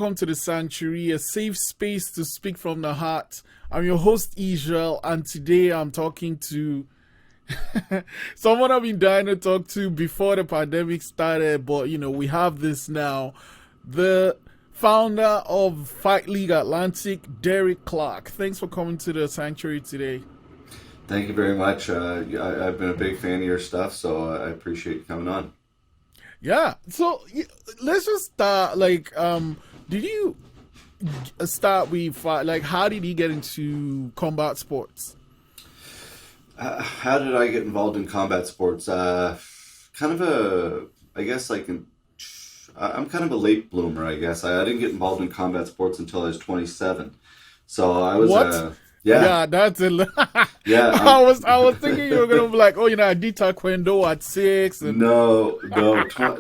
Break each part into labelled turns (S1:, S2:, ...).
S1: welcome to the Sanctuary, a safe space to speak from the heart. I'm your host, Israel, and today I'm talking to someone I've been dying to talk to before the pandemic started, but we have this now. The founder of Fight League Atlantic, Clarke. Thanks for coming to the Sanctuary today.
S2: Thank you very much. I've been a big fan of your stuff, so I appreciate you coming on.
S1: Yeah, so let's just start. Did you start with how did you get into combat sports?
S2: How did I get involved in combat sports? I guess I'm kind of a late bloomer. I guess I didn't get involved in combat sports until I was 27. So I was
S1: what?
S2: Yeah.
S1: Yeah, that's a
S2: Yeah.
S1: I was thinking you were gonna be like, I did taekwondo at 6. And...
S2: No,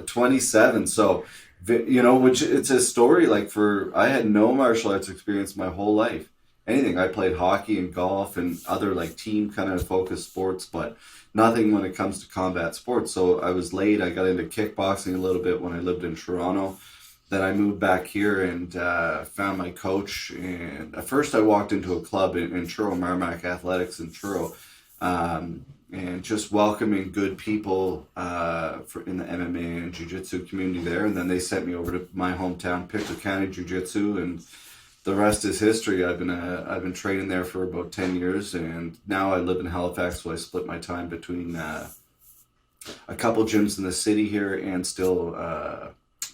S2: 27. So, which it's a story I had no martial arts experience my whole life. Anything. I played hockey and golf and other team kind of focused sports, but nothing when it comes to combat sports. So I was late. I got into kickboxing a little bit when I lived in Toronto. Then I moved back here and found my coach. And at first I walked into a club in Truro, Marmac Athletics in Truro, and just welcoming good people in the MMA and Jiu Jitsu community there. And then they sent me over to my hometown, Pictou County Jiu Jitsu, and the rest is history. I've been training there for about 10 years, and now I live in Halifax, so I split my time between a couple gyms in the city here and still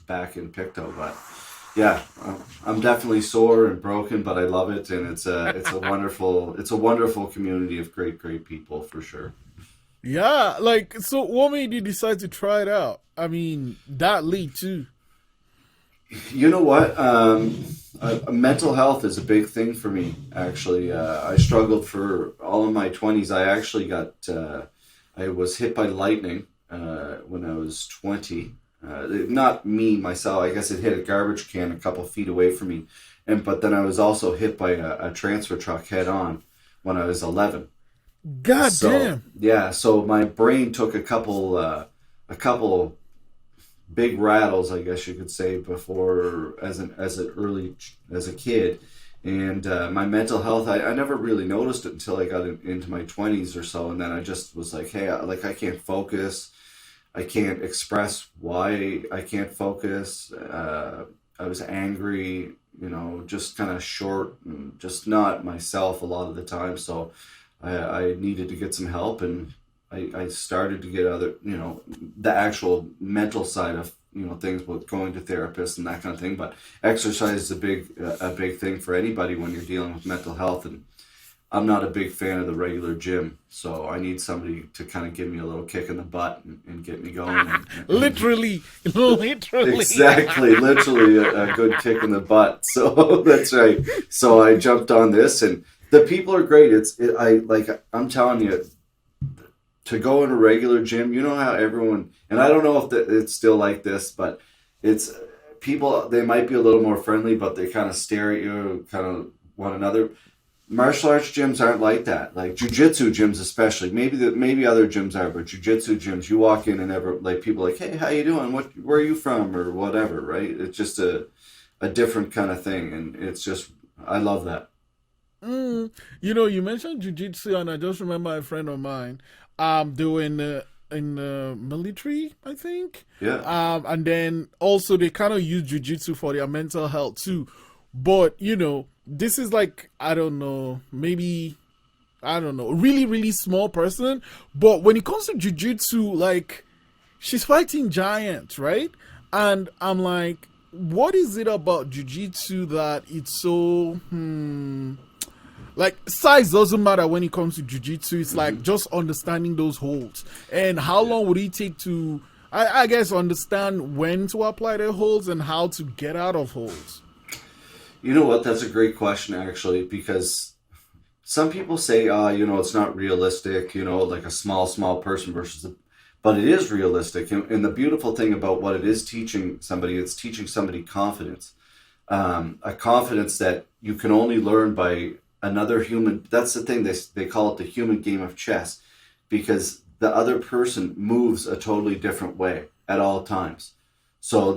S2: back in Pictou. But yeah, I'm definitely sore and broken, but I love it, and it's a wonderful community of great people for sure.
S1: Yeah, so what made you decide to try it out? I mean, that late too.
S2: You know what? Mental health is a big thing for me, actually. I struggled for all of my 20s. I actually I was hit by lightning when I was 20. Not me, myself. I guess it hit a garbage can a couple feet away from me. But then I was also hit by a transfer truck head on when I was 11.
S1: God damn.
S2: Yeah, so my brain took a couple big rattles, I guess you could say, before as a kid, and my mental health, I never really noticed it until I got into my 20s or so, and then I just was like, hey, I can't focus, I can't express why I can't focus. I was angry, just kind of short and just not myself a lot of the time, so I needed to get some help, and I started to get other, the actual mental side of, things with going to therapists and that kind of thing. But exercise is a big thing for anybody when you're dealing with mental health. And I'm not a big fan of the regular gym, so I need somebody to kind of give me a little kick in the butt and get me going.
S1: Literally.
S2: Exactly, literally a good kick in the butt. So that's right. So I jumped on this, and the people are great. I'm telling you, to go in a regular gym, how everyone, and I don't know if it's still like this, but it's people, they might be a little more friendly, but they kind of stare at you, kind of one another. Martial arts gyms aren't like that. Like jiu-jitsu gyms especially, maybe other gyms are, but jiu-jitsu gyms, you walk in and people are like, hey, how you doing? Where are you from? Or whatever, right? It's just a different kind of thing, and it's just, I love that.
S1: You mentioned jiu-jitsu, and I just remember a friend of mine doing in the military, I think.
S2: Yeah.
S1: And then also they kind of use jiu-jitsu for their mental health too. But this is I don't know, really, really small person. But when it comes to jiu-jitsu, she's fighting giants, right? And I'm like, what is it about jiu-jitsu that it's so size doesn't matter when it comes to jiu-jitsu. It's just understanding those holds. And how long would it take to, I guess, understand when to apply the holds and how to get out of holds?
S2: You know what? That's a great question, actually, because some people say, it's not realistic, like a small person but it is realistic. And the beautiful thing about what it is teaching somebody, it's teaching somebody confidence. A confidence that you can only learn by another human. That's the thing, they call it the human game of chess, because the other person moves a totally different way at all times. So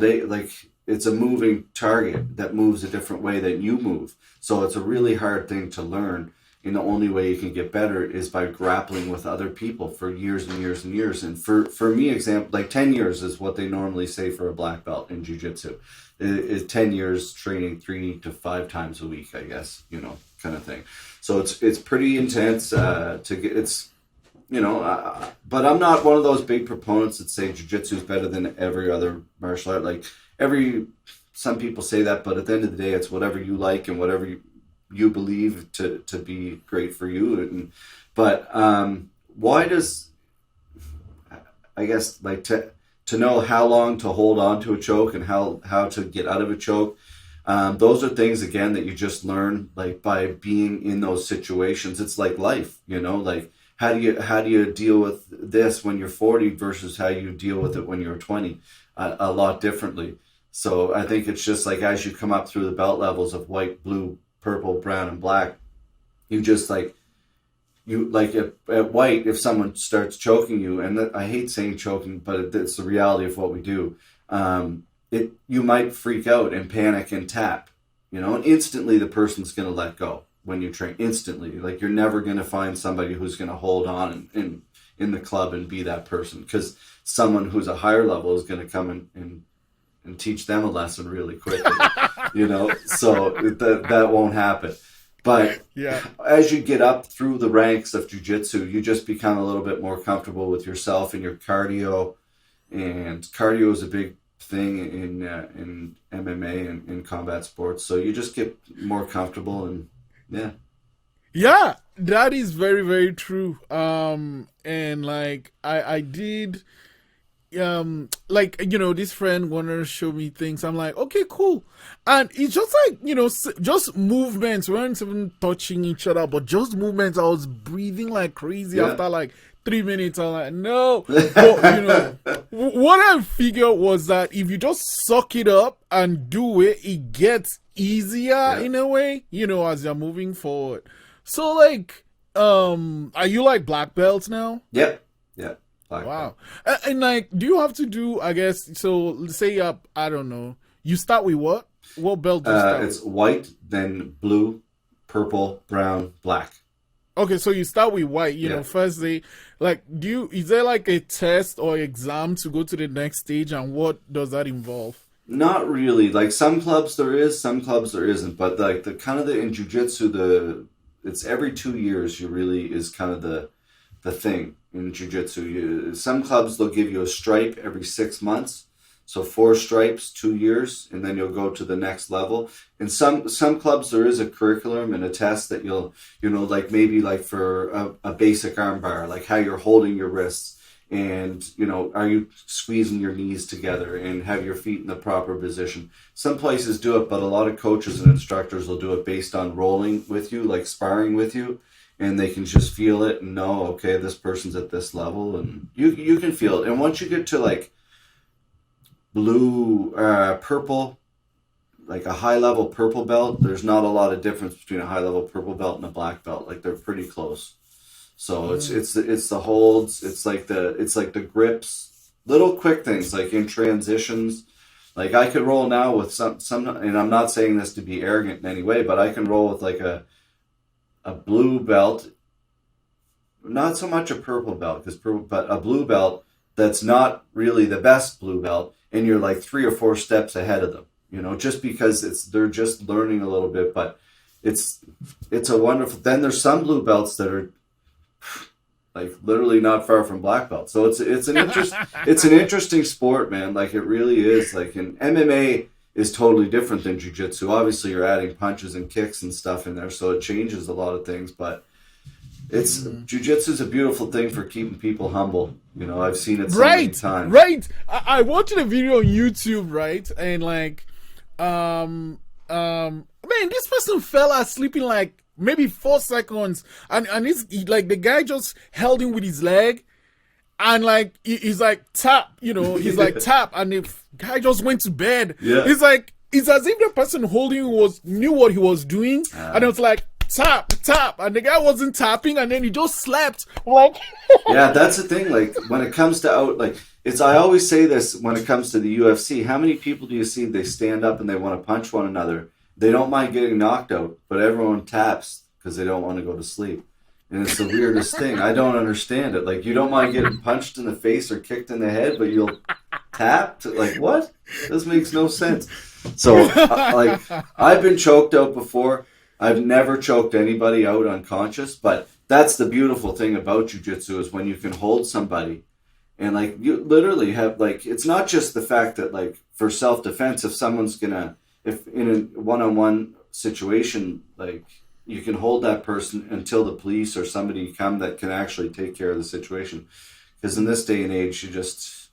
S2: it's a moving target that moves a different way than you move. So it's a really hard thing to learn. And the only way you can get better is by grappling with other people for years and years and years. And for me, example, like 10 years is what they normally say for a black belt in jiu-jitsu. Is 10 years training 3 to 5 times a week, I guess, kind of thing. So it's pretty intense to get. It's, but I'm not one of those big proponents that say jiu-jitsu is better than every other martial art. Like some people say that, but at the end of the day, it's whatever you like and whatever you believe to be great for you. But why does, I guess, like to know how long to hold on to a choke and how to get out of a choke, those are things, again, that you just learn like by being in those situations. It's like life, like how do you deal with this when you're 40 versus how you deal with it when you're 20, a lot differently. So I think it's just like as you come up through the belt levels of white, blue, purple, brown, and black, you just at white, if someone starts choking you, and I hate saying choking, but it's the reality of what we do. You might freak out and panic and tap, and instantly the person's going to let go when you train. Instantly, like you're never going to find somebody who's going to hold on in the club and be that person, because someone who's a higher level is going to come and teach them a lesson really quickly. So that won't happen. But as you get up through the ranks of jiu-jitsu, you just become a little bit more comfortable with yourself and your cardio. And cardio is a big thing in MMA and in combat sports. So you just get more comfortable, and
S1: yeah, that is very, very true. And like I did. This friend wanted to show me things. I'm like, okay, cool. And it's just like, just movements. We weren't even touching each other, but just movements. I was breathing like crazy after like 3 minutes. I'm like, no. But, what I figured was that if you just suck it up and do it, it gets easier in a way, as you're moving forward. So like, are you like black belts now?
S2: Yep. Yeah.
S1: Wow. And like, do you have to do, I guess, so say I don't know, you start with what belt do you start
S2: it's white, then blue, purple, brown, black.
S1: Okay, so you start with white, first day. Like, is there like a test or exam to go to the next stage, and what does that involve?
S2: Not really. Like some clubs there is, some clubs there isn't, but like in jiu-jitsu, it's every 2 years is kind of the thing in jiu-jitsu. Some clubs, they'll give you a stripe every 6 months, so 4 stripes, 2 years, and then you'll go to the next level. In some clubs there is a curriculum and a test that you'll like maybe like for a basic arm bar, like how you're holding your wrists, and are you squeezing your knees together and have your feet in the proper position. Some places do it, but a lot of coaches and instructors will do it based on rolling with you, like sparring with you. And they can just feel it and know, okay, this person's at this level, and you can feel it. And once you get to like blue, purple, like a high level purple belt, there's not a lot of difference between a high level purple belt and a black belt. Like they're pretty close. So it's the holds, it's like the grips, little quick things like in transitions. Like I could roll now with some, and I'm not saying this to be arrogant in any way, but I can roll with like a blue belt, not so much a purple belt, but a blue belt that's not really the best blue belt, and you're like 3 or 4 steps ahead of them, just because they're just learning a little bit. But it's a wonderful. Then there's some blue belts that are like literally not far from black belt. So it's an interesting sport, man. Like it really is. Like in MMA is totally different than jiu-jitsu. Obviously, you're adding punches and kicks and stuff in there, so it changes a lot of things. But jiu-jitsu is a beautiful thing for keeping people humble. I've seen it so many times.
S1: Right. I watched a video on YouTube, right, and like, man, this person fell asleep in like maybe 4 seconds, and like the guy just held him with his leg. And like he's like tap, he's like tap, and the guy just went to bed. Yeah. It's as if the person holding him knew what he was doing, and it was like tap, and the guy wasn't tapping, and then he just slept. Like
S2: yeah, that's the thing. Like when it comes to like I always say this when it comes to the UFC. How many people do you see they stand up and they want to punch one another? They don't mind getting knocked out, but everyone taps because they don't want to go to sleep. And it's the weirdest thing. I don't understand it. Like, you don't mind getting punched in the face or kicked in the head, but you'll tap? Like, what? This makes no sense. So, like, I've been choked out before. I've never choked anybody out unconscious, but that's the beautiful thing about jiu-jitsu is when you can hold somebody and, like, you literally have, like, it's not just the fact that, like, for self-defense, if someone's gonna, if in a one-on-one situation, like, you can hold that person until the police or somebody come that can actually take care of the situation. Because in this day and age, you just,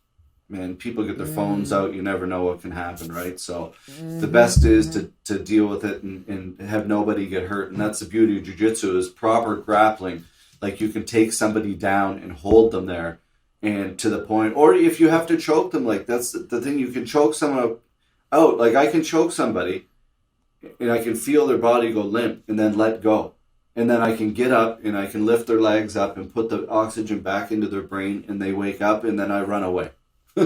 S2: man, people get their phones out. You never know what can happen, right? So the best is to deal with it and have nobody get hurt. And that's the beauty of jiu-jitsu is proper grappling. Like, you can take somebody down and hold them there and to the point. Or if you have to choke them, like, that's the thing. You can choke someone out. Like, I can choke somebody and I can feel their body go limp and then let go. And then I can get up and I can lift their legs up and put the oxygen back into their brain and they wake up and then I run away. You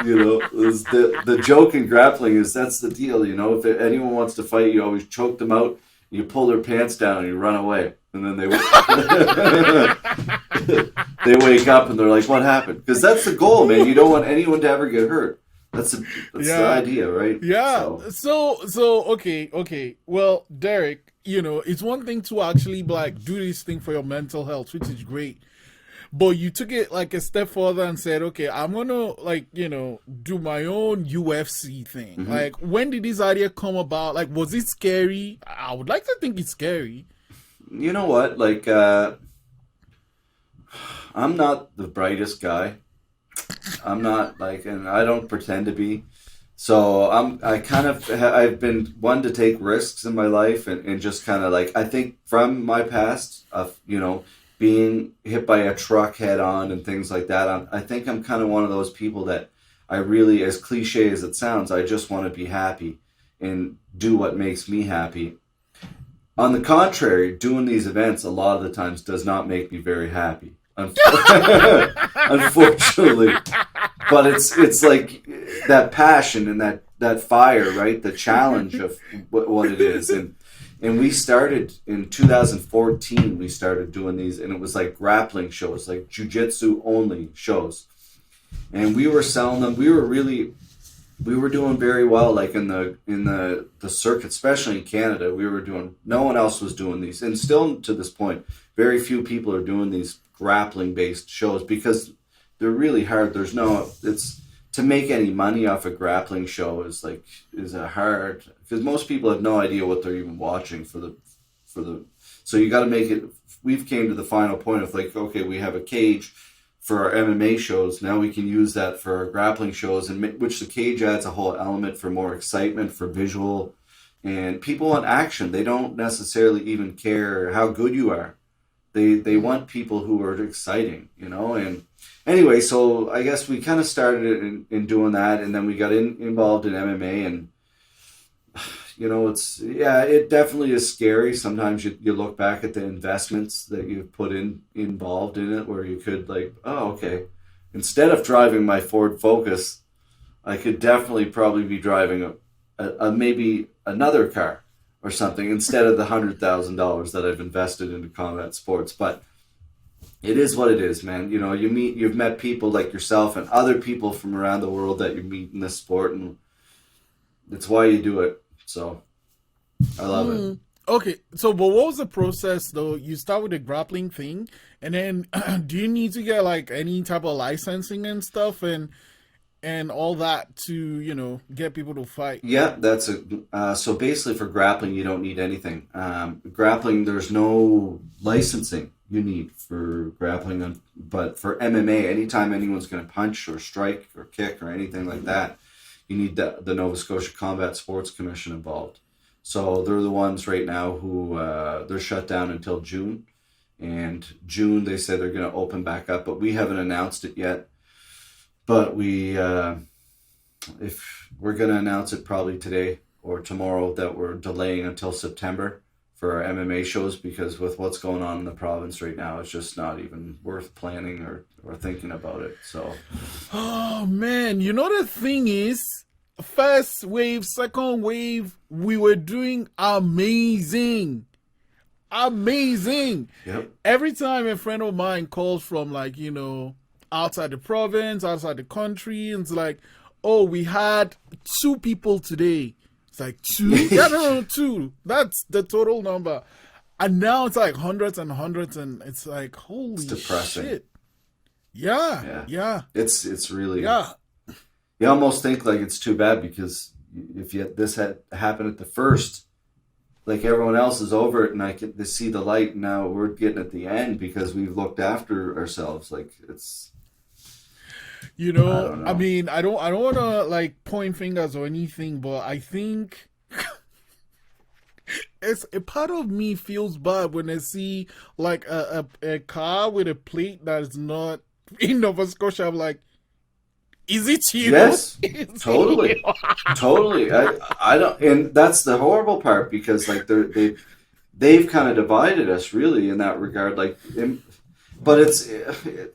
S2: know, the joke in grappling is that's the deal. You know, if anyone wants to fight, you always choke them out, you pull their pants down and you run away. And then they they wake up and they're like, what happened? Because that's the goal, man. You don't want anyone to ever get hurt. That's the idea, right?
S1: Yeah. So okay. Well, Derek, you know, it's one thing to actually like do this thing for your mental health, which is great. But you took it like a step further and said, okay, I'm gonna like, you know, do my own UFC thing.
S2: Mm-hmm.
S1: Like, when did this idea come about? Like, was it scary? I would like to think it's scary.
S2: You know what? Like, I'm not the brightest guy. I'm not like, and I don't pretend to be. So I've been one to take risks in my life and just kind of like, I think from my past of, you know, being hit by a truck head on and things like that, I think I'm kind of one of those people that I really, as cliche as it sounds, I just want to be happy and do what makes me happy. On the contrary, doing these events a lot of the times does not make me very happy. Unfortunately. But it's like that passion and that fire, right? The challenge of what it is. And we started in 2014, we started doing these, and it was like grappling shows, like jiu-jitsu only shows. And we were selling them. We were doing very well, like in the circuit, especially in Canada. No one else was doing these. And still to this point, very few people are doing these grappling based shows because they're really hard. It's to make any money off a grappling show is a hard, because most people have no idea what they're even watching so you got to make it. We've came to the final point of like, okay, we have a cage for our MMA shows. Now we can use that for our grappling shows, and which the cage adds a whole element for more excitement, for visual, and people want action. They don't necessarily even care how good you are. They want people who are exciting, you know. And anyway, so I guess we kind of started in doing that, and then we got involved in MMA, and you know, it definitely is scary. Sometimes you look back at the investments that you've put involved in it, where you could like, oh, okay, instead of driving my Ford Focus, I could definitely probably be driving a maybe another car or something instead of the $100,000 that I've invested into combat sports. But it is what it is, man. You know, you've met people like yourself and other people from around the world that you meet in this sport, and it's why you do it. So I love it.
S1: Okay, so but what was the process though? You start with the grappling thing, and then do you need to get like any type of licensing and stuff and all that to, you know, get people to fight?
S2: Yeah, that's so basically for grappling you don't need anything. Grappling, there's no licensing you need for grappling, but for MMA, anytime anyone's going to punch or strike or kick or anything like that, you need the Nova Scotia Combat Sports Commission involved. So they're the ones right now who they're shut down until June. And June, they said they're going to open back up, but we haven't announced it yet. But if we're going to announce it probably today or tomorrow, that we're delaying until September for our MMA shows, because with what's going on in the province right now, it's just not even worth planning or thinking about it. So,
S1: Oh man, you know the thing is, first wave, second wave, we were doing amazing. Amazing.
S2: yep.
S1: Every time a friend of mine calls from like, outside the province, outside the country, and it's like, oh, we had 2 people today. It's like 2? Yeah, no, 2. That's the total number. And now it's like hundreds and hundreds, and it's like, holy
S2: It's depressing.
S1: shit. Yeah.
S2: It's really,
S1: Yeah.
S2: you almost think like it's too bad, because if this had happened at the first, like everyone else is over it, and I get to see the light. And now we're getting at the end because we've looked after ourselves. Like it's, I don't know.
S1: I mean, I don't want to like point fingers or anything, but I think it's a part of me feels bad when I see like a car with a plate that is not in Nova Scotia. I'm like, is it you?
S2: Yes,
S1: Is it
S2: totally,
S1: you?
S2: totally. I don't, and that's the horrible part, because like they've kind of divided us really in that regard. Like, but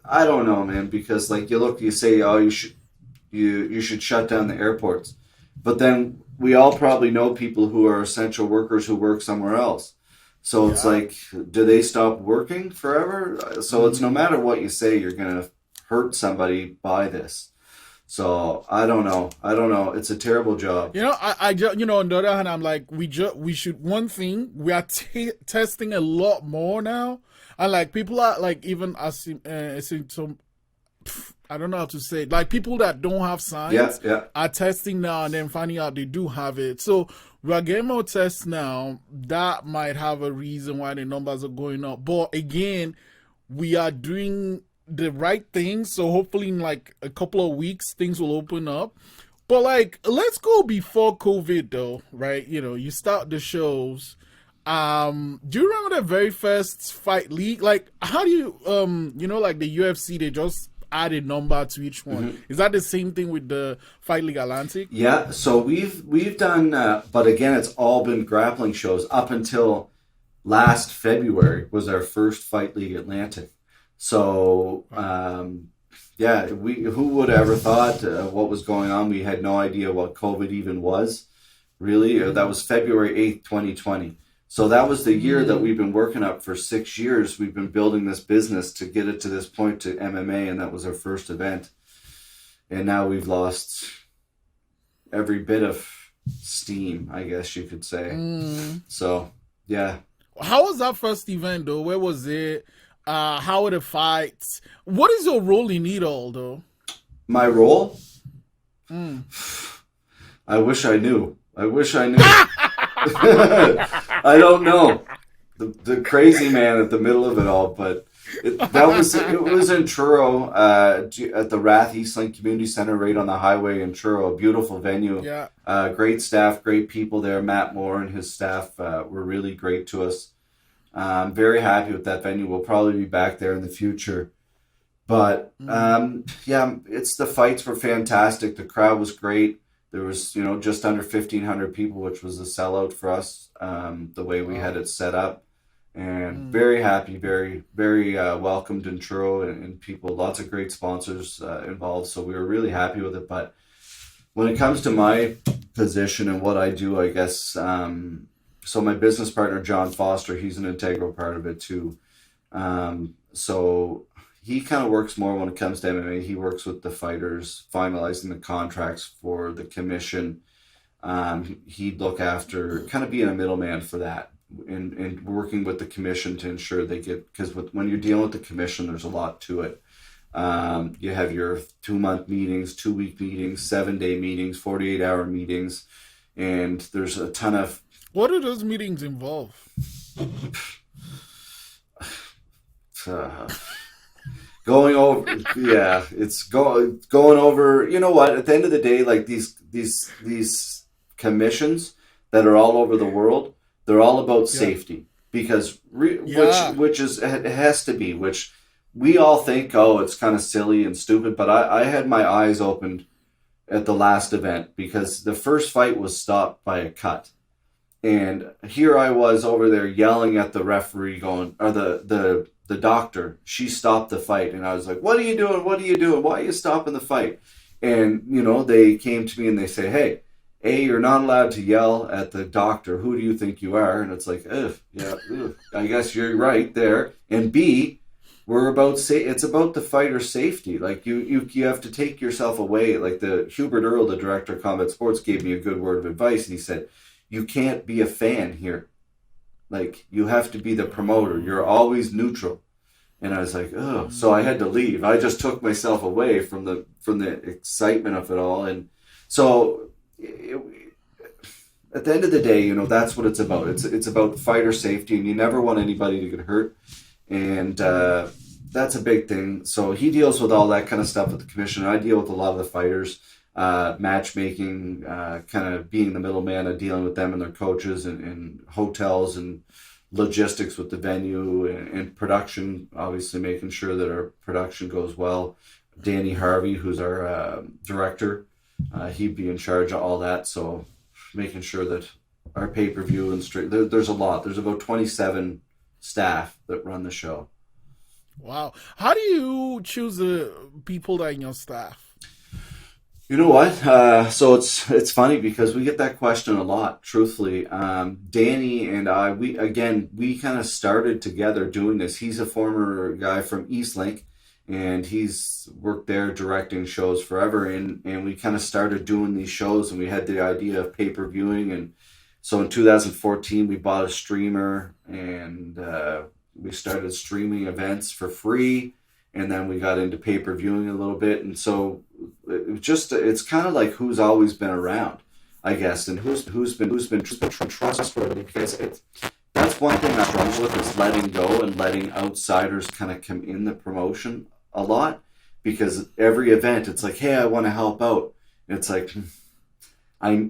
S2: I don't know, man, because like you say, oh, you should shut down the airports, but then we all probably know people who are essential workers who work somewhere else. So it's like, do they stop working forever? So it's no matter what you say, you're gonna hurt somebody by this. So I don't know. It's a terrible job.
S1: I just, on the other hand, I'm like, we should, one thing, we are testing a lot more now. And like people are like, even asymptom, I don't know how to say it. Like people that don't have signs are testing now and then finding out they do have it. So we are getting more tests now. That might have a reason why the numbers are going up. But again, we are doing the right thing, so hopefully in like a couple of weeks things will open up. But like, let's go before COVID though, right? You start the shows. Do you remember the very first fight league? Like, how do you like the UFC, they just add a number to each one. Mm-hmm. Is that the same thing with the Fight League Atlantic?
S2: Yeah, so we've done but again, it's all been grappling shows up until last February was our first Fight League Atlantic. So, who would have ever thought what was going on? We had no idea what COVID even was, really. That was February 8th, 2020. So that was the year that we've been working up for 6 years. We've been building this business to get it to this point to MMA, and that was our first event. And now we've lost every bit of steam, I guess you could say. So, yeah.
S1: How was that first event, though? Where was it? How were the fights? What is your role in it all, though?
S2: My role? I wish I knew. I don't know. The crazy man at the middle of it all, but it was in Truro at the Rath Eastlink Community Center right on the highway in Truro. A beautiful venue.
S1: Yeah.
S2: Great staff, great people there. Matt Moore and his staff were really great to us. I'm very happy with that venue. We'll probably be back there in the future. But it's the fights were fantastic. The crowd was great. There was, just under 1,500 people, which was a sellout for us, the way we had it set up. And very happy, very, very welcomed in Truro and people, lots of great sponsors involved. So we were really happy with it. But when it comes to my position and what I do, I guess, so my business partner, John Foster, he's an integral part of it too. So he kind of works more when it comes to MMA. He works with the fighters, finalizing the contracts for the commission. He'd look after, kind of being a middleman for that and working with the commission to ensure they get, because when you're dealing with the commission, there's a lot to it. You have your 2-month meetings, 2-week meetings, 7-day meetings, 48-hour meetings, and there's a ton of...
S1: What do those meetings involve?
S2: Going over, it's going over. You know what? At the end of the day, like these commissions that are all over the world, they're all about safety, because which is, it has to be, which we all think, oh, it's kind of silly and stupid, but I had my eyes opened at the last event because the first fight was stopped by a cut. And here I was over there yelling at the referee, going, or the doctor. She stopped the fight, and I was like, "What are you doing? What are you doing? Why are you stopping the fight?" And they came to me and they say, "Hey, A, you're not allowed to yell at the doctor. Who do you think you are?" And it's like, ugh, yeah, ugh, I guess you're right there. And B, it's about the fighter's safety. Like you have to take yourself away. Like the Hubert Earl, the director of combat sports, gave me a good word of advice, and he said, "You can't be a fan here. Like you have to be the promoter. You're always neutral." And I was like, oh, so I had to leave. I just took myself away from the excitement of it all. And so at the end of the day, that's what it's about. It's about fighter safety, and you never want anybody to get hurt. And that's a big thing. So he deals with all that kind of stuff with the commission. I deal with a lot of the fighters, matchmaking, kind of being the middleman and dealing with them and their coaches and hotels and logistics with the venue and production, obviously making sure that our production goes well. Danny Harvey, who's our director, he'd be in charge of all that. So making sure that our pay-per-view and there's a lot. There's about 27 staff that run the show.
S1: Wow. How do you choose the people that are in your staff?
S2: You know what? So it's funny because we get that question a lot, truthfully. Danny and I, we kind of started together doing this. He's a former guy from Eastlink, and he's worked there directing shows forever. And we kind of started doing these shows, and we had the idea of pay-per-viewing. And so in 2014, we bought a streamer, and we started streaming events for free. And then we got into pay-per-viewing a little bit. And so it's kind of like who's always been around, I guess, and who's been trustworthy, because that's one thing I struggle with, is letting go and letting outsiders kind of come in the promotion a lot, because every event it's like, hey, I want to help out. And it's like, I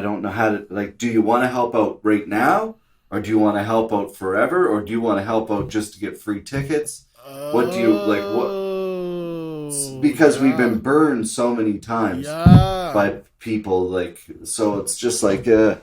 S2: don't know how to, like, do you want to help out right now, or do you want to help out forever, or do you want to help out just to get free tickets? What do you like? What? Because we've been burned so many times by people, like, so it's just like we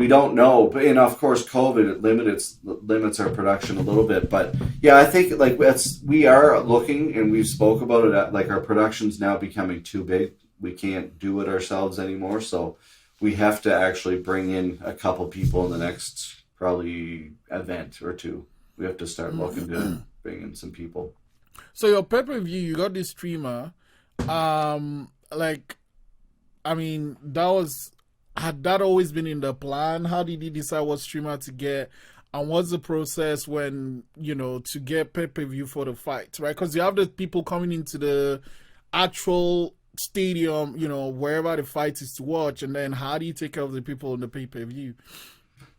S2: don't know. But of course, COVID limits our production a little bit. But yeah, I think like we are looking, and we've spoke about it. Like our production's now becoming too big. We can't do it ourselves anymore. So we have to actually bring in a couple people in the next probably event or two. We have to start looking to bring in some people.
S1: So your pay-per-view, you got this streamer. Had that always been in the plan? How did you decide what streamer to get? And what's the process when, to get pay-per-view for the fight, right? Because you have the people coming into the actual stadium, wherever the fight is to watch. And then how do you take care of the people in the pay-per-view?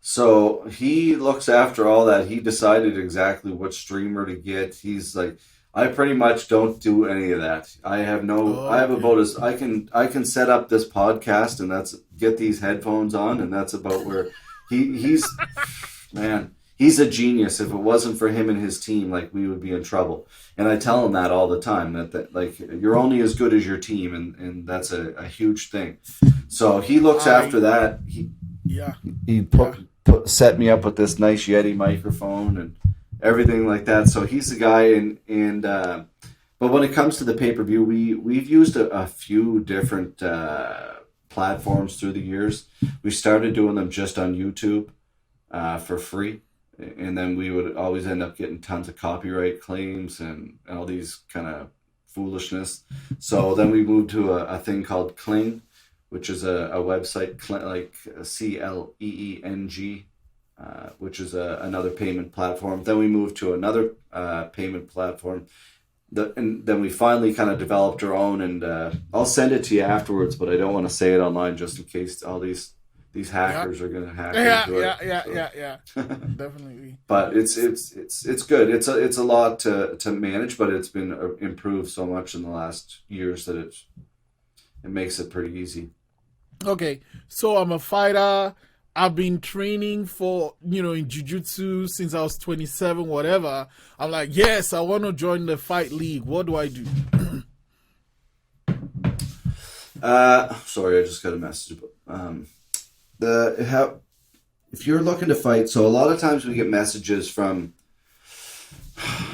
S2: So he looks after all that. He decided exactly what streamer to get. He's like, I pretty much don't do any of that. I have about as I can set up this podcast, and that's get these headphones on, and that's about where he's man, he's a genius. If it wasn't for him and his team, like, we would be in trouble. And I tell him that all the time, that like, you're only as good as your team, and that's a huge thing. So he looks after that. He set me up with this nice Yeti microphone and everything like that. So he's the guy. And but when it comes to the pay-per-view, we've used a few different platforms through the years. We started doing them just on YouTube for free, and then we would always end up getting tons of copyright claims and all these kind of foolishness. So then we moved to a thing called Kling, which is a website, like CLEENG, which is another payment platform. Then we moved to another payment platform. And then we finally kind of developed our own, and I'll send it to you afterwards, but I don't want to say it online just in case all these hackers are going to hack into it.
S1: Yeah, definitely.
S2: But it's good. It's a lot to manage, but it's been improved so much in the last years that it makes it pretty easy.
S1: Okay, so I'm a fighter. I've been training for, in jiu-jitsu since I was 27, whatever. I'm like, yes, I want to join the fight league. What do I do?
S2: Sorry, I just got a message. if you're looking to fight, so a lot of times we get messages from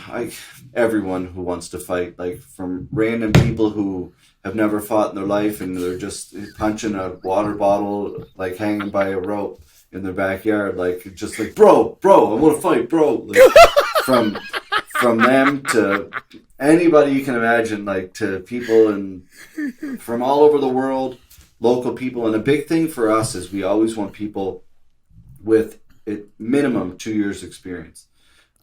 S2: like everyone who wants to fight, like from random people who have never fought in their life and they're just punching a water bottle like hanging by a rope in their backyard, like just like bro, I want to fight, bro. Like, from them to anybody you can imagine, like to people from all over the world, local people. And a big thing for us is we always want people with at minimum 2 years experience.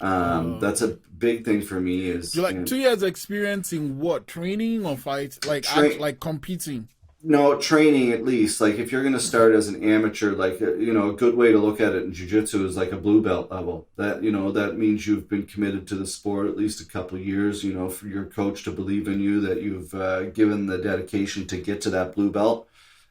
S2: That's a big thing for me. Is
S1: you like 2 years experience in what, training or fight, like competing?
S2: No, training at least. Like if you're going to start as an amateur, like a good way to look at it in jiu-jitsu is like a blue belt level. That that means you've been committed to the sport at least a couple of years. For your coach to believe in you, that you've given the dedication to get to that blue belt.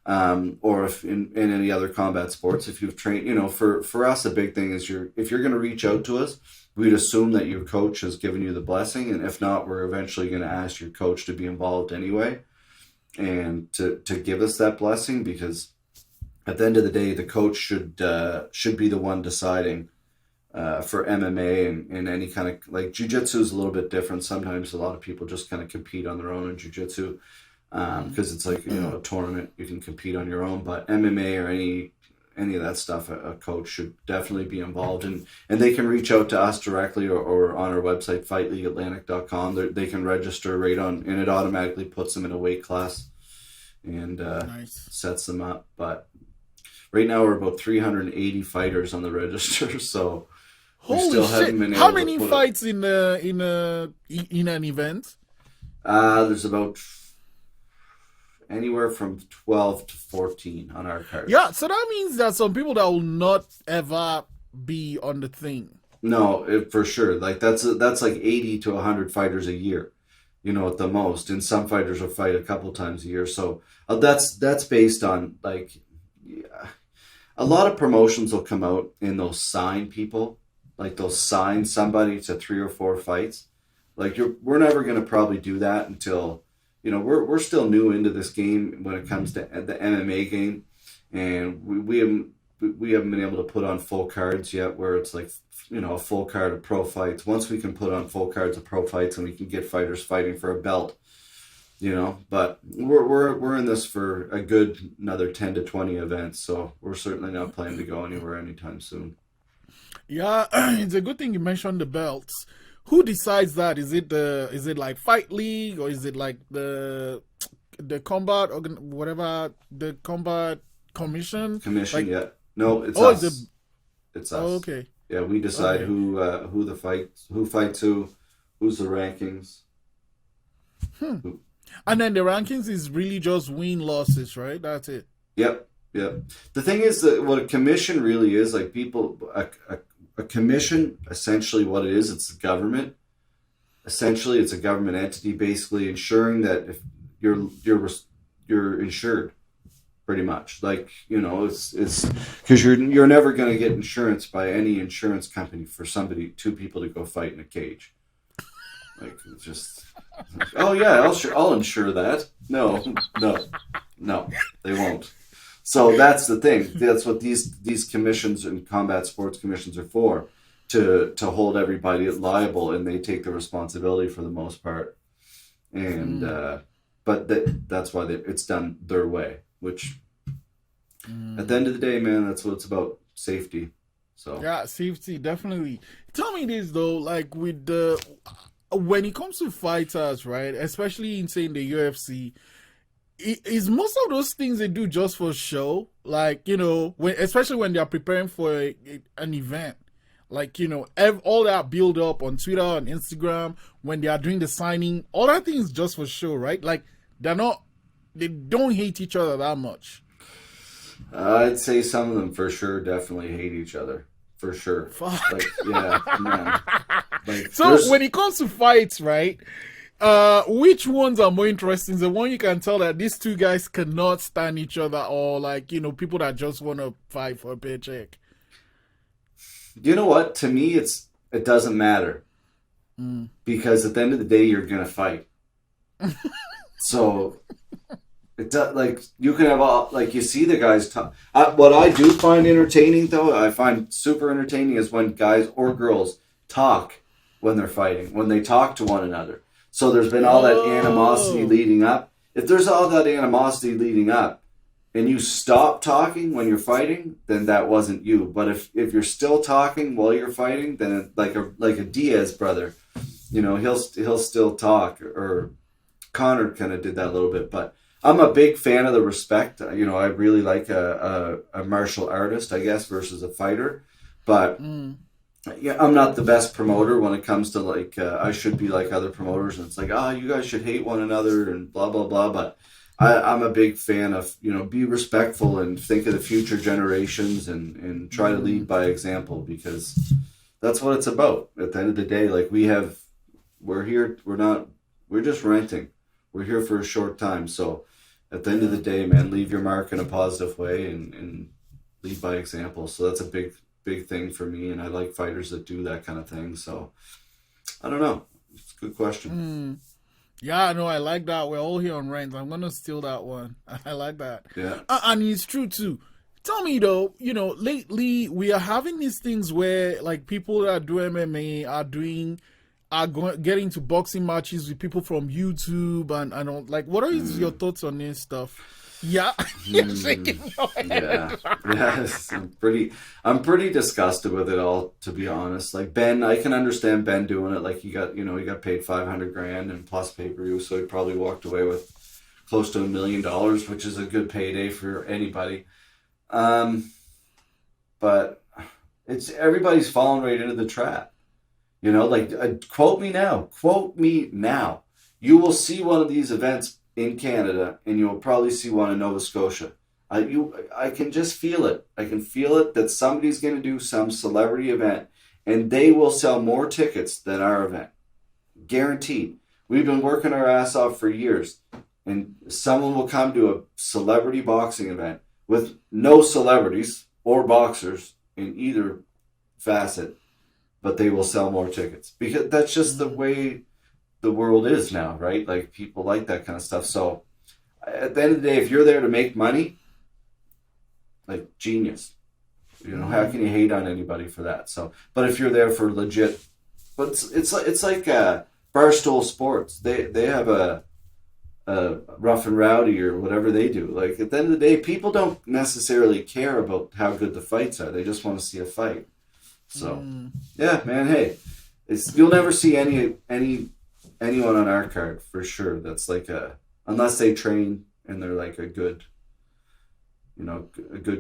S2: Or if in any other combat sports, if you've trained, for us, a big thing is if you're going to reach out to us, we'd assume that your coach has given you the blessing, and if not, we're eventually going to ask your coach to be involved anyway. And to give us that blessing, because at the end of the day, the coach should be the one deciding for MMA and any kind of, like, jiu-jitsu is a little bit different. Sometimes a lot of people just kind of compete on their own in jiu-jitsu because it's like a tournament, you can compete on your own. But MMA or any of that stuff, a coach should definitely be involved, and they can reach out to us directly or on our website, fightleagueatlantic.com. They can register right on, and it automatically puts them in a weight class and
S1: Nice.
S2: sets them up. But right now we're about 380 fighters on the register, so we
S1: Holy
S2: still
S1: shit!
S2: haven't been able
S1: How
S2: to
S1: many
S2: put
S1: fights in an event?
S2: there's about anywhere from 12 to 14 on our card.
S1: Yeah, so that means that some people that will not ever be on the thing.
S2: No, for sure. Like that's like 80 to 100 fighters a year, at the most. And some fighters will fight a couple times a year. So that's based on, like, a lot of promotions will come out and they'll sign people, like they'll sign somebody to 3 or 4 fights. Like we're never going to probably do that until, we're still new into this game when it comes to the MMA game, and we haven't been able to put on full cards yet, where it's like, a full card of pro fights. Once we can put on full cards of pro fights and we can get fighters fighting for a belt, but we're in this for a good another 10 to 20 events, so we're certainly not planning to go anywhere anytime soon.
S1: Yeah, it's a good thing you mentioned the belts. Who decides that? Is it like Fight League, or is it like the combat or whatever, the combat commission?
S2: Like, yeah. No, it's
S1: us.
S2: It's us.
S1: Oh, okay.
S2: Yeah, we decide who fights who, who's the rankings.
S1: And then the rankings is really just win-losses, right? That's it.
S2: Yep. The thing is that what a commission really is, like a commission, essentially what it is, it's the government. Essentially, it's a government entity basically ensuring that if you're insured, pretty much. Like, it's because you're never going to get insurance by any insurance company for two people to go fight in a cage. Like, it's just, oh yeah, I'll insure that. No, they won't. So that's the thing. That's what these commissions and combat sports commissions are for, to hold everybody liable, and they take the responsibility for the most part. And but that's why it's done their way, which at the end of the day, man, that's what it's about, safety. So
S1: yeah, safety, definitely. Tell me this though, like with when it comes to fighters, right, especially in, say, in the UFC, is most of those things they do just for show? Like, especially when they're preparing for an event, like, all that build up on Twitter and Instagram, when they are doing the signing, all that thing is just for show, right? Like, they don't hate each other that much.
S2: I'd say some of them for sure definitely hate each other. For sure.
S1: Fuck.
S2: Like, yeah, man. Like,
S1: so when it comes to fights, right? Which ones are more interesting? The one you can tell that these two guys cannot stand each other, or like, people that just want to fight for a paycheck?
S2: You know what? To me, it doesn't matter. Because at the end of the day, you're going to fight. So It does, like you can have all like you see the guys talk. What I do find entertaining though, I find super entertaining is when guys or girls talk when they're fighting, when they talk to one another. So there's been all that animosity leading up. If there's all that animosity leading up, and you stop talking when you're fighting, then that wasn't you. But if you're still talking while you're fighting, then like a Diaz brother, he'll still talk. Or Connor kind of did that a little bit, but I'm a big fan of the respect. I really like a martial artist, I guess, versus a fighter. But yeah, I'm not the best promoter when it comes to like I should be like other promoters, and it's like, you guys should hate one another and blah blah blah. But I'm a big fan of be respectful and think of the future generations and try to lead by example, because that's what it's about. At the end of the day, like we're here. We're just renting. We're here for a short time. So at the end of the day, man, leave your mark in a positive way and lead by example. So that's a big thing for me. And I like fighters that do that kind of thing. So I don't know. It's a good question.
S1: Yeah, no, I like that. We're all here on rent. I'm going to steal that one. I like that.
S2: Yeah.
S1: And it's true too. Tell me though, lately we are having these things where like people that do MMA are getting to boxing matches with people from YouTube and all. Like, what are your thoughts on this stuff? Yeah, you're shaking your head.
S2: Yes, I'm pretty disgusted with it all, to be honest. Like Ben, I can understand Ben doing it. Like he got paid $500,000 and plus pay-per-view, so he probably walked away with close to $1 million, which is a good payday for anybody. But everybody's falling right into the trap. Quote me now. You will see one of these events in Canada, and you'll probably see one in Nova Scotia. I can just feel it. I can feel it that somebody's going to do some celebrity event, and they will sell more tickets than our event. Guaranteed. We've been working our ass off for years, and someone will come to a celebrity boxing event with no celebrities or boxers in either facet, but they will sell more tickets because that's just the way the world is now, right? Like people like that kind of stuff. So at the end of the day, if you're there to make money, like genius. How can you hate on anybody for that? So, but if you're there for legit, but it's like Barstool Sports. They have a Rough and Rowdy or whatever they do. Like at the end of the day, people don't necessarily care about how good the fights are. They just want to see a fight. So yeah, man. Hey, you'll never see anyone on our card for sure. That's like unless they train and they're like a good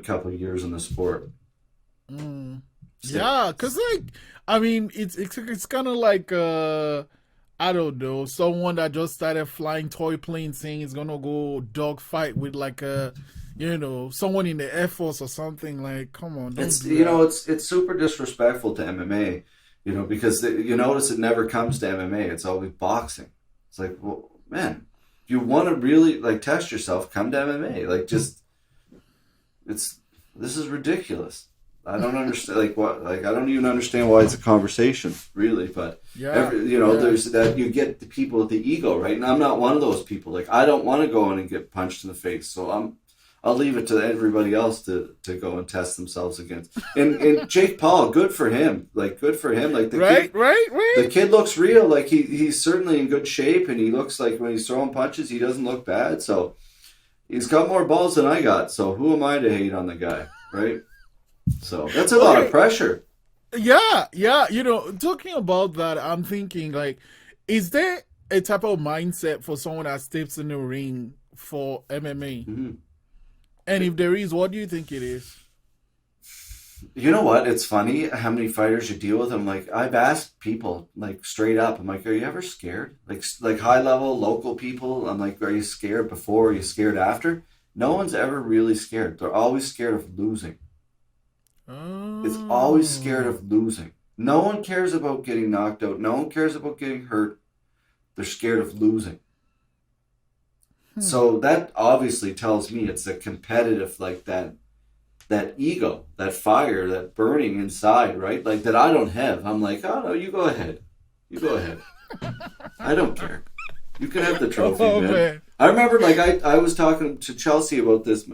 S2: couple of years in the sport.
S1: Yeah, because it's kind of like I don't know, someone that just started flying toy planes saying it's gonna go dog fight with like someone in the Air Force or something. Like, come on,
S2: it's super disrespectful to MMA, because you notice it never comes to MMA. It's always boxing. It's like, well, man, if you want to really like test yourself, come to MMA. Like, this is ridiculous. I don't understand. Like what? Like I don't even understand why it's a conversation, really. But there's that you get the people with the ego, right? And I'm not one of those people. Like I don't want to go in and get punched in the face, so I'll leave it to everybody else to go and test themselves against. And Jake Paul, good for him. Like good for him. Like
S1: right.
S2: The kid looks real. Like he's certainly in good shape, and he looks like when he's throwing punches, he doesn't look bad. So he's got more balls than I got. So who am I to hate on the guy, right? So that's a lot of pressure.
S1: Yeah. Talking about that, I'm thinking like, is there a type of mindset for someone that steps in the ring for MMA?
S2: Mm-hmm.
S1: And if there is, what do you think it is?
S2: You know what? It's funny how many fighters you deal with. I'm like, I've asked people like straight up. I'm like, are you ever scared? Like high level local people. I'm like, are you scared before? Are you scared after? No one's ever really scared. They're always scared of losing. It's always scared of losing. No one cares about getting knocked out. No one cares about getting hurt. They're scared of losing. So that obviously tells me it's a competitive, like that ego, that fire, that burning inside, right? Like that I don't have. I'm like, oh no, you go ahead. I don't care. You can have the trophy,
S1: Oh,
S2: man.
S1: man.
S2: I remember, like, I was talking to Chelsea about this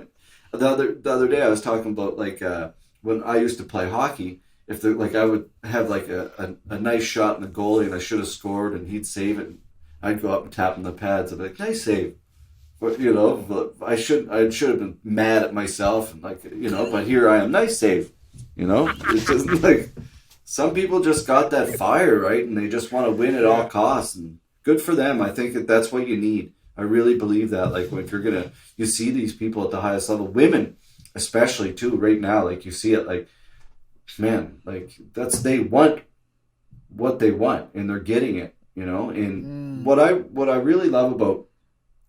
S2: the other day. I was talking about, like, when I used to play hockey, if like I would have like a nice shot in the goalie and I should have scored and he'd save it, and I'd go up and tap on the pads. I'd be like, nice save. But, you know, but I should have been mad at myself and, like, you know, but here I am, nice save. You know, it's just like some people just got that fire, right? And they just want to win at all costs, and good for them. I think that's what you need. I really believe that. Like, if you're you see these people at the highest level, women especially too, right now, like you see it, like, man, like they want what they want and they're getting it, you know. And what I really love about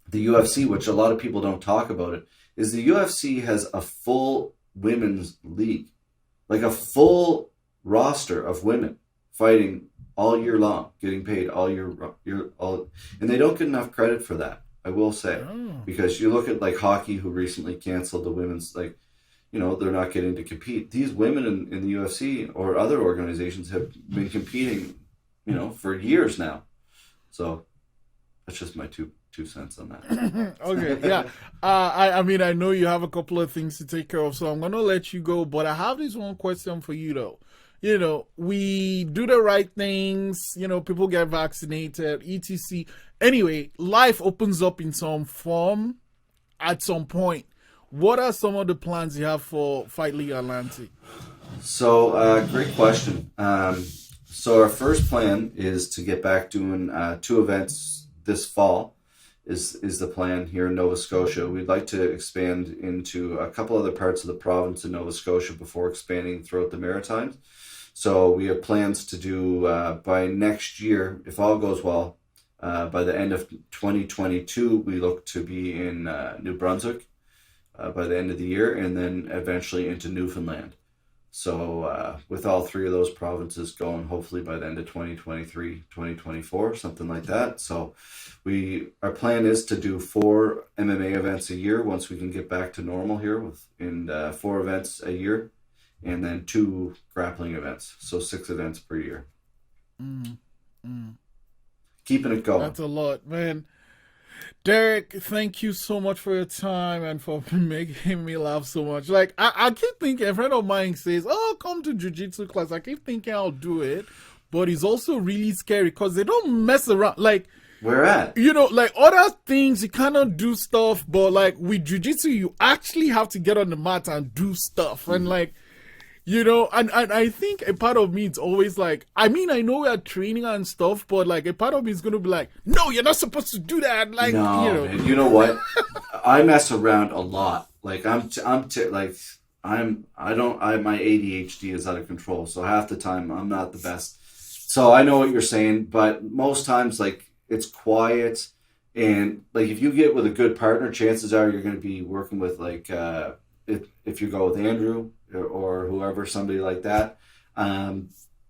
S2: the UFC, which a lot of people don't talk about it, is the UFC has a full women's league, like a full roster of women fighting all year long, getting paid all year, and they don't get enough credit for that, I will say. Because you look at, like, hockey, who recently canceled the women's, like, you know, they're not getting to compete. These women in the UFC or other organizations have been competing, you know, for years now. So that's just my two cents on that.
S1: Okay, yeah. I mean, I know you have a couple of things to take care of, so I'm going to let you go. But I have this one question for you, though. You know, we do the right things, you know, people get vaccinated, etc. Anyway, life opens up in some form at some point. What are some of the plans you have for Fight League Atlantic?
S2: So, great question. So our first plan is to get back doing 2 events this fall. Is the plan here in Nova Scotia. We'd like to expand into a couple other parts of the province in Nova Scotia before expanding throughout the Maritimes. So we have plans to do by next year, if all goes well, by the end of 2022, we look to be in New Brunswick by the end of the year, and then eventually into Newfoundland. So with all 3 of those provinces going, hopefully by the end of 2023, 2024, something like that. So our plan is to do 4 MMA events a year once we can get back to normal here, and 4 events a year, and then 2 grappling events. So 6 events per year. Keeping it going.
S1: That's a lot, man. Derek, thank you so much for your time and for making me laugh so much. Like, I keep thinking, a friend of mine says, oh, come to jiu-jitsu class. I keep thinking I'll do it, but it's also really scary because they don't mess around. Like,
S2: where at?
S1: You know, like other things, you cannot do stuff, but like with jiu-jitsu, you actually have to get on the mat and do stuff. And like, you know, and I think a part of me, it's always like, I mean, I know we are training and stuff, but like a part of me is going to be like, no, you're not supposed to do that. Like,
S2: no,
S1: you know.
S2: Man, you know what? I mess around a lot. Like my ADHD is out of control. So half the time I'm not the best. So I know what you're saying, but most times, like, it's quiet. And like, if you get with a good partner, chances are you're going to be working with, like, if you go with Andrew or whoever, somebody like that,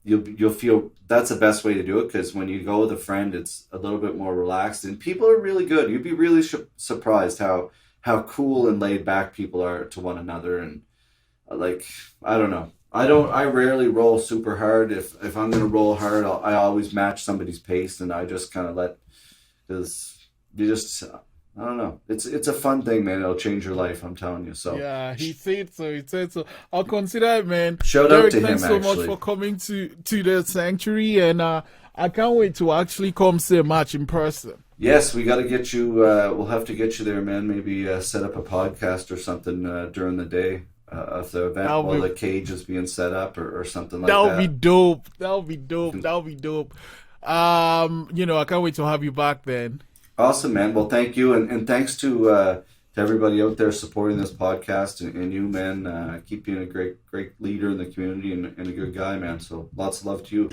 S2: you'll feel that's the best way to do it, because when you go with a friend, it's a little bit more relaxed and people are really good. You'd be really surprised how cool and laid back people are to one another. And like, I don't know. I rarely roll super hard. If I'm going to roll hard, I always match somebody's pace, and I just kind of because you just, I don't know. It's a fun thing, man. It'll change your life, I'm telling you. So
S1: yeah, he said so. I'll consider it, man.
S2: Shout
S1: Derek,
S2: out to him,
S1: thanks so
S2: actually.
S1: much for coming to the sanctuary, and I can't wait to actually come see a match in person.
S2: Yes, we got to get you. We'll have to get you there, man. Maybe set up a podcast or something during the day of the event while the cage is being set up or something like that.
S1: That'll be dope. That'll be dope. You know, I can't wait to have you back then.
S2: Awesome, man. Well, thank you, and thanks to everybody out there supporting this podcast, and you, man. Keep being a great leader in the community and a good guy, man. So lots of love to you.